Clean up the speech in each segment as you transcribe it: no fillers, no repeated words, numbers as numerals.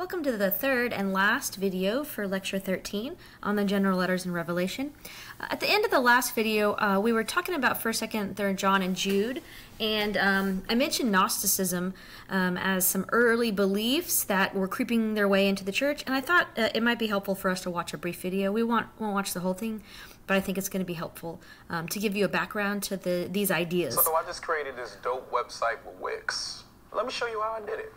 Welcome to the third and last video for Lecture 13 on the general letters in Revelation. At the end of the last video, we were talking about 1st, 2nd, 3rd John and Jude, and I mentioned Gnosticism as some early beliefs that were creeping their way into the church, and I thought it might be helpful for us to watch a brief video. We won't watch the whole thing, but I think it's going to be helpful to give you a background to these ideas. So I just created this dope website with Wix. Let me show you how I did it.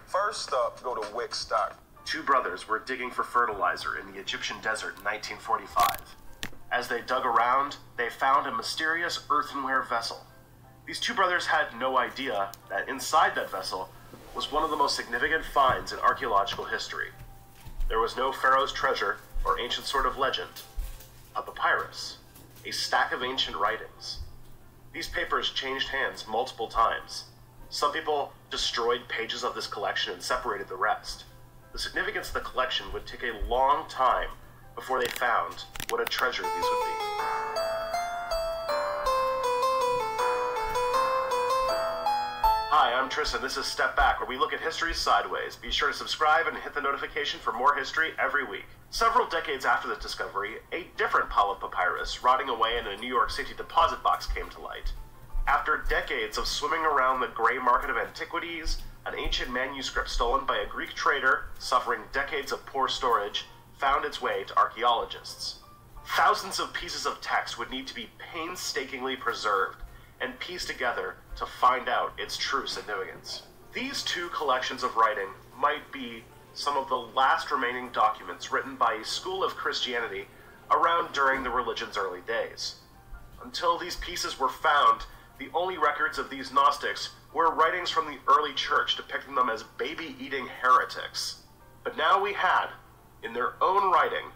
First up, go to Wix. Two brothers were digging for fertilizer in the Egyptian desert in 1945. As they dug around, they found a mysterious earthenware vessel. These two brothers had no idea that inside that vessel was one of the most significant finds in archaeological history. There was no pharaoh's treasure or ancient sort of legend, a papyrus, a stack of ancient writings. These papers changed hands multiple times. Some people destroyed pages of this collection and separated the rest. The significance of the collection would take a long time before they found what a treasure these would be. Hi, I'm Tristan. This is Step Back, where we look at history sideways. Be sure to subscribe and hit the notification for more history every week. Several decades after the discovery, a different pile of papyrus rotting away in a New York City deposit box came to light. After decades of swimming around the gray market of antiquities, an ancient manuscript stolen by a Greek trader, suffering decades of poor storage, found its way to archaeologists. Thousands of pieces of text would need to be painstakingly preserved and pieced together to find out its true significance. These two collections of writing might be some of the last remaining documents written by a school of Christianity around during the religion's early days. Until these pieces were found, the only records of these Gnostics were writings from the early church depicting them as baby-eating heretics. But now we had, in their own writing,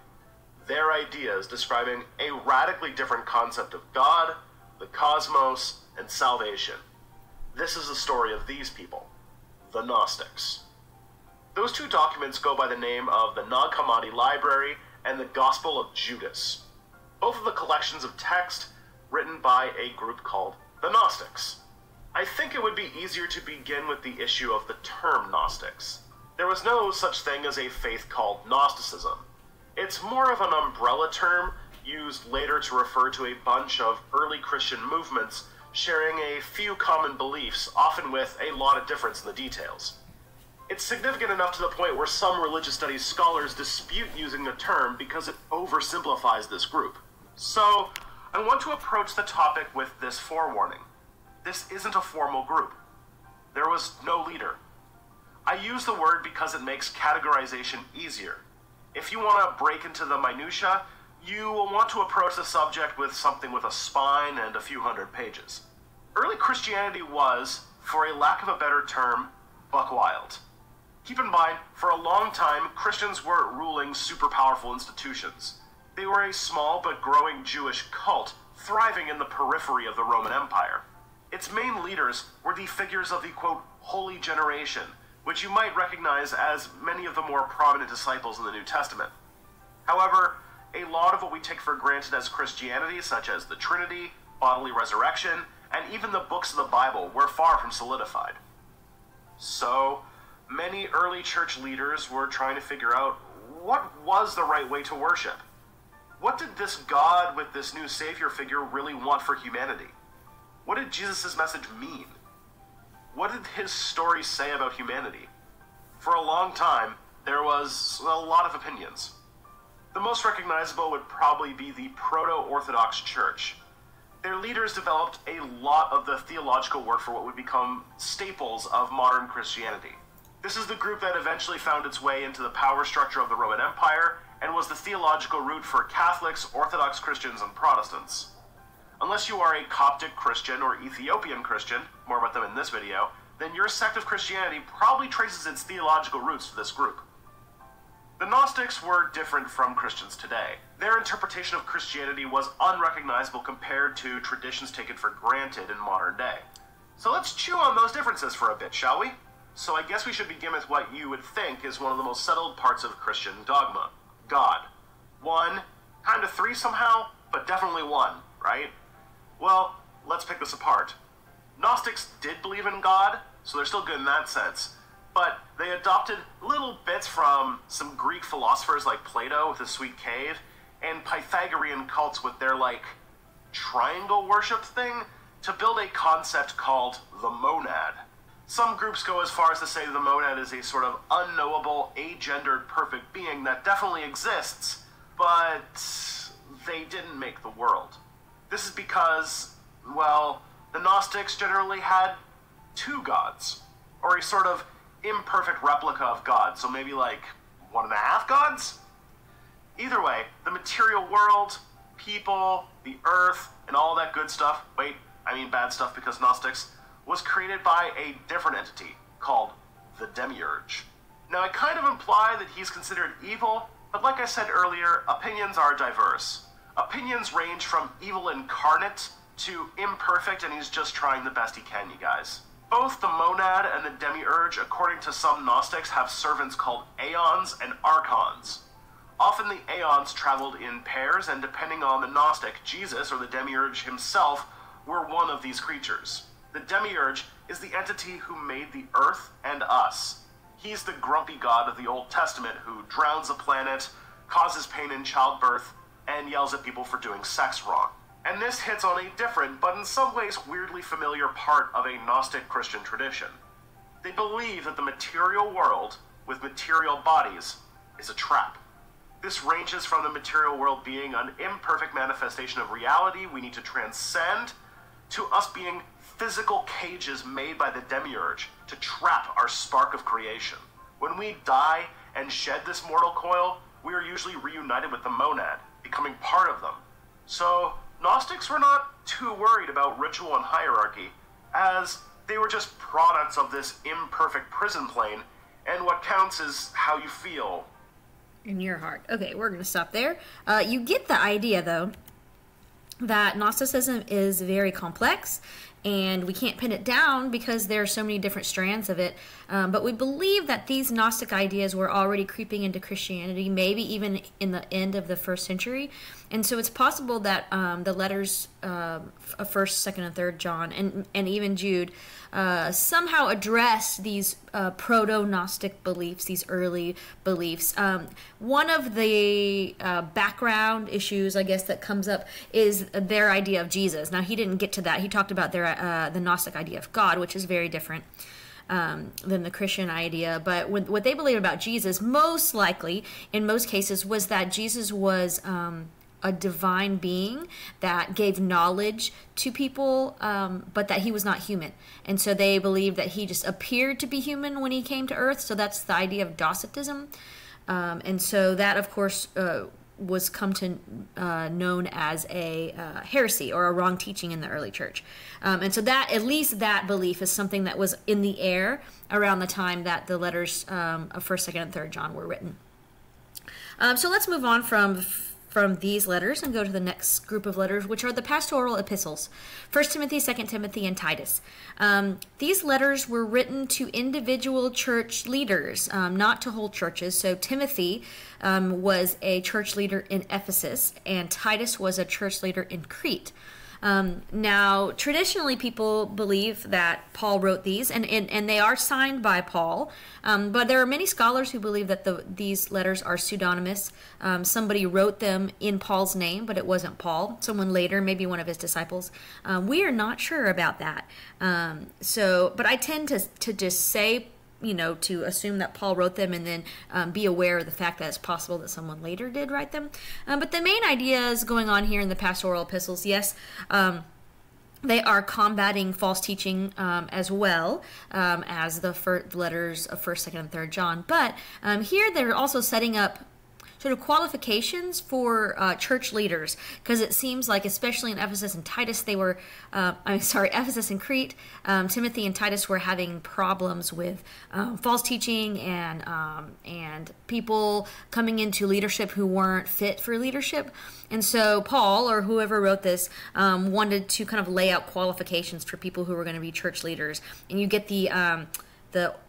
their ideas describing a radically different concept of God, the cosmos, and salvation. This is the story of these people, the Gnostics. Those two documents go by the name of the Nag Hammadi Library and the Gospel of Judas, both of the collections of text written by a group called the Gnostics. I think it would be easier to begin with the issue of the term Gnostics. There was no such thing as a faith called Gnosticism. It's more of an umbrella term used later to refer to a bunch of early Christian movements sharing a few common beliefs, often with a lot of difference in the details. It's significant enough to the point where some religious studies scholars dispute using the term because it oversimplifies this group. So, I want to approach the topic with this forewarning. This isn't a formal group. There was no leader. I use the word because it makes categorization easier. If you want to break into the minutia, you will want to approach the subject with something with a spine and a few hundred pages. Early Christianity was, for a lack of a better term, buck wild. Keep in mind, for a long time, Christians weren't ruling super powerful institutions. They were a small but growing Jewish cult thriving in the periphery of the Roman Empire. Its main leaders were the figures of the, quote, holy generation, which you might recognize as many of the more prominent disciples in the New Testament. However, a lot of what we take for granted as Christianity, such as the Trinity, bodily resurrection, and even the books of the Bible, were far from solidified. So, many early church leaders were trying to figure out what was the right way to worship. What did this God with this new Savior figure really want for humanity? What did Jesus' message mean? What did his story say about humanity? For a long time, there was a lot of opinions. The most recognizable would probably be the Proto-Orthodox Church. Their leaders developed a lot of the theological work for what would become staples of modern Christianity. This is the group that eventually found its way into the power structure of the Roman Empire and was the theological root for Catholics, Orthodox Christians, and Protestants. Unless you are a Coptic Christian or Ethiopian Christian, more about them in this video, then your sect of Christianity probably traces its theological roots to this group. The Gnostics were different from Christians today. Their interpretation of Christianity was unrecognizable compared to traditions taken for granted in modern day. So let's chew on those differences for a bit, shall we? So I guess we should begin with what you would think is one of the most settled parts of Christian dogma. God. One, kind of three somehow, but definitely one, right? Well, let's pick this apart. Gnostics did believe in God, so they're still good in that sense, but they adopted little bits from some Greek philosophers like Plato with his sweet cave, and Pythagorean cults with their, like, triangle worship thing to build a concept called the monad. Some groups go as far as to say the monad is a sort of unknowable, agendered, perfect being that definitely exists, but they didn't make the world. This is because, well, the Gnostics generally had two gods, or a sort of imperfect replica of God, so maybe like 1.5 gods? Either way, the material world, people, the earth, and all that good stuff, wait, I mean bad stuff because Gnostics, was created by a different entity called the Demiurge. Now, I kind of imply that he's considered evil, but like I said earlier, opinions are diverse. Opinions range from evil incarnate to imperfect, and he's just trying the best he can, you guys. Both the monad and the Demiurge, according to some Gnostics, have servants called aeons and archons. Often the aeons traveled in pairs, and depending on the Gnostic, Jesus or the Demiurge himself were one of these creatures. The Demiurge is the entity who made the earth and us. He's the grumpy god of the Old Testament who drowns a planet, causes pain in childbirth, and yells at people for doing sex wrong. And this hits on a different, but in some ways weirdly familiar part of a Gnostic Christian tradition. They believe that the material world, with material bodies, is a trap. This ranges from the material world being an imperfect manifestation of reality we need to transcend, to us being physical cages made by the Demiurge to trap our spark of creation. When we die and shed this mortal coil, we are usually reunited with the monad, becoming part of them. So, Gnostics were not too worried about ritual and hierarchy, as they were just products of this imperfect prison plane, and what counts is how you feel. In your heart. Okay, we're going to stop there. You get the idea, though, that Gnosticism is very complex, and we can't pin it down because there are so many different strands of it. But we believe that these Gnostic ideas were already creeping into Christianity, maybe even in the end of the 1st century. And so it's possible that the letters of 1st, 2nd, and 3rd John, and even Jude, somehow address these proto-Gnostic beliefs, these early beliefs. One of the background issues, I guess, that comes up is their idea of Jesus. Now, he didn't get to that. He talked about the Gnostic idea of God, which is very different than the Christian idea. But what they believe about Jesus, most likely, in most cases, was that Jesus was a divine being that gave knowledge to people, but that he was not human. And so they believe that he just appeared to be human when he came to earth. So that's the idea of Docetism. And so that, of course, was come to known as a heresy or a wrong teaching in the early church. And so that, at least that belief is something that was in the air around the time that the letters of 1st, 2nd, and 3rd John were written. So let's move on from these letters and go to the next group of letters, which are the pastoral epistles, 1 Timothy, 2 Timothy, and Titus. These letters were written to individual church leaders, not to whole churches. So Timothy was a church leader in Ephesus, and Titus was a church leader in Crete. Now, traditionally, people believe that Paul wrote these, and they are signed by Paul, but there are many scholars who believe that these letters are pseudonymous. Somebody wrote them in Paul's name, but it wasn't Paul. Someone later, maybe one of his disciples. We are not sure about that. But I tend to just say, to assume that Paul wrote them and then be aware of the fact that it's possible that someone later did write them. But the main ideas going on here in the pastoral epistles, yes, they are combating false teaching as well as the letters of 1st, 2nd, and 3rd John. But here they're also setting up sort of qualifications for church leaders, because it seems like, especially in Ephesus and Titus, Ephesus and Crete, Timothy and Titus were having problems with false teaching and people coming into leadership who weren't fit for leadership. And so Paul, or whoever wrote this, wanted to kind of lay out qualifications for people who were going to be church leaders. And you get the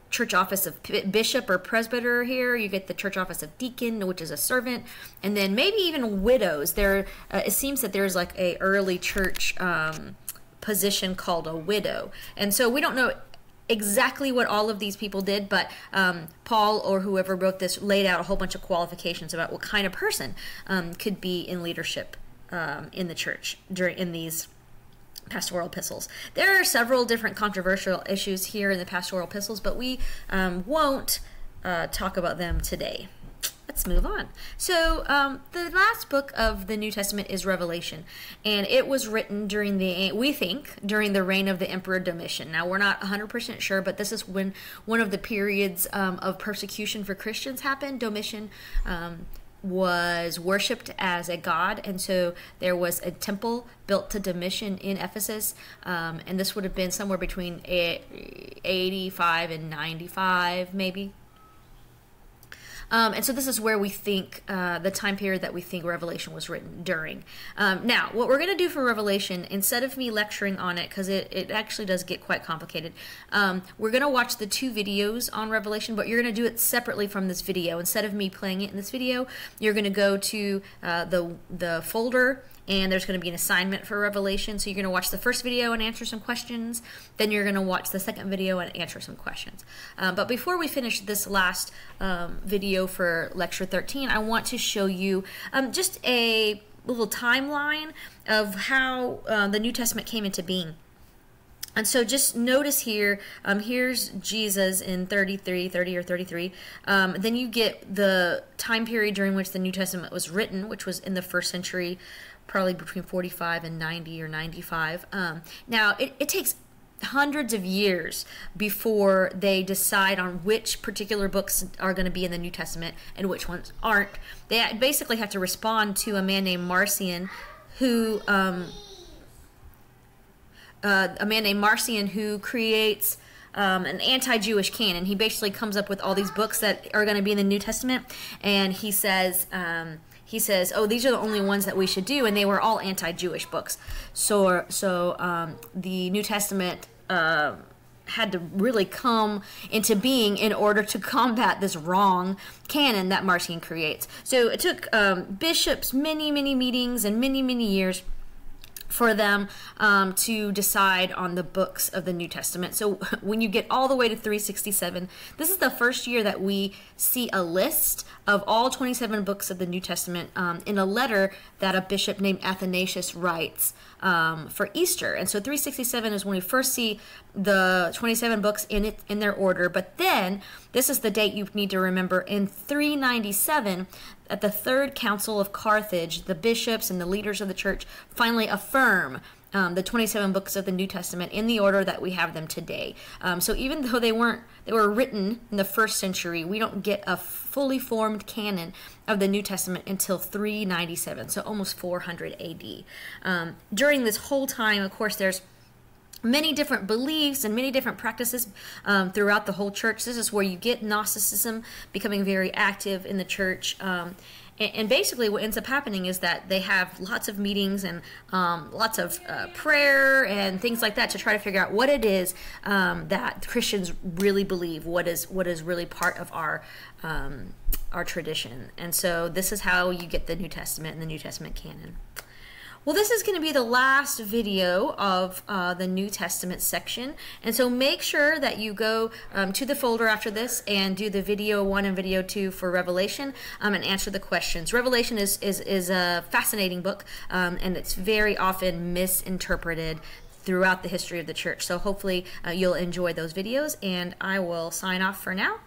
church office of bishop or presbyter here. You get the church office of deacon, which is a servant, and then maybe even widows. It seems that there's like a early church position called a widow, and so we don't know exactly what all of these people did, but Paul or whoever wrote this laid out a whole bunch of qualifications about what kind of person could be in leadership in the church in these pastoral epistles. There are several different controversial issues here in the pastoral epistles, but we won't talk about them today. Let's move on. So the last book of the New Testament is Revelation, and it was written during we think, during the reign of the Emperor Domitian. Now, we're not 100% sure, but this is when one of the periods of persecution for Christians happened. Domitian was worshipped as a god, and so there was a temple built to Domitian in Ephesus, and this would have been somewhere between 85 and 95, maybe. And so this is where we think, the time period that we think Revelation was written during. Now, what we're going to do for Revelation, instead of me lecturing on it, because it actually does get quite complicated, we're going to watch the 2 videos on Revelation, but you're going to do it separately from this video. Instead of me playing it in this video, you're going to go to the folder, and there's going to be an assignment for Revelation. So you're going to watch the first video and answer some questions. Then you're going to watch the second video and answer some questions. But before we finish this last video for Lecture 13, I want to show you just a little timeline of how the New Testament came into being. And so just notice here, here's Jesus in 30 or 33. Then you get the time period during which the New Testament was written, which was in the 1st century, probably between 45 and 90 or 95. Now, it takes hundreds of years before they decide on which particular books are going to be in the New Testament and which ones aren't. They basically have to respond to a man named Marcion who creates an anti-Jewish canon. He basically comes up with all these books that are going to be in the New Testament, and he says, oh, these are the only ones that we should do, and they were all anti-Jewish books. So the New Testament had to really come into being in order to combat this wrong canon that Marcion creates. So it took bishops many meetings and many years for them to decide on the books of the New Testament. So when you get all the way to 367, this is the first year that we see a list of all 27 books of the New Testament in a letter that a bishop named Athanasius writes for Easter. And so 367 is when we first see the 27 books in their order. But then, this is the date you need to remember, in 397, at the Third Council of Carthage, the bishops and the leaders of the church finally affirm the 27 books of the New Testament in the order that we have them today. So even though they were written in the 1st century, we don't get a fully formed canon of the New Testament until 397, so almost 400 AD. During this whole time, of course, there's many different beliefs and many different practices throughout the whole church. This is where you get Gnosticism becoming very active in the church. And basically what ends up happening is that they have lots of meetings and lots of prayer and things like that to try to figure out what it is that Christians really believe, what is really part of our tradition. And so this is how you get the New Testament and the New Testament canon. Well, this is going to be the last video of the New Testament section, and so make sure that you go to the folder after this and do the video 1 and video 2 for Revelation and answer the questions. Revelation is a fascinating book, and it's very often misinterpreted throughout the history of the church. So hopefully you'll enjoy those videos, and I will sign off for now.